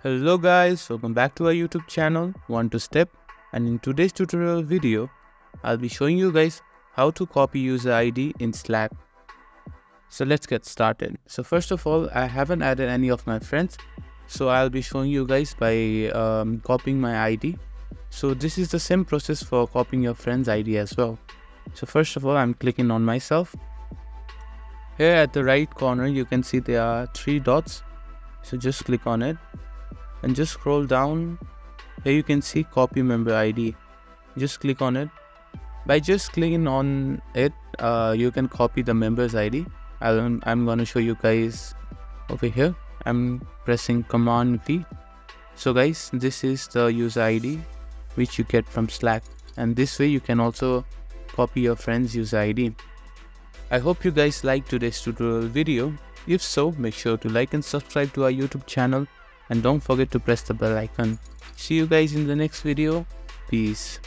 Hello guys, welcome back to our YouTube channel One to Step, and in today's tutorial video I'll be showing you guys how to copy user ID in Slack. So let's get started. So first of all, I haven't added any of my friends, so I'll be showing you guys by copying my ID. So this is the same process for copying your friend's ID as well. So first of all, I'm clicking on myself. Here at the right corner you can see there are 3 dots, so just click on it and just scroll down. Here you can see copy member ID. Just click on it. By just clicking on it, you can copy the member's ID. I'm gonna show you guys over here. I'm pressing Command V. So guys, this is the user ID which you get from Slack, and this way you can also copy your friend's user ID. I hope you guys liked today's tutorial video. If so, make sure to like and subscribe to our YouTube channel, and don't forget to press the bell icon. See you guys in the next video. Peace.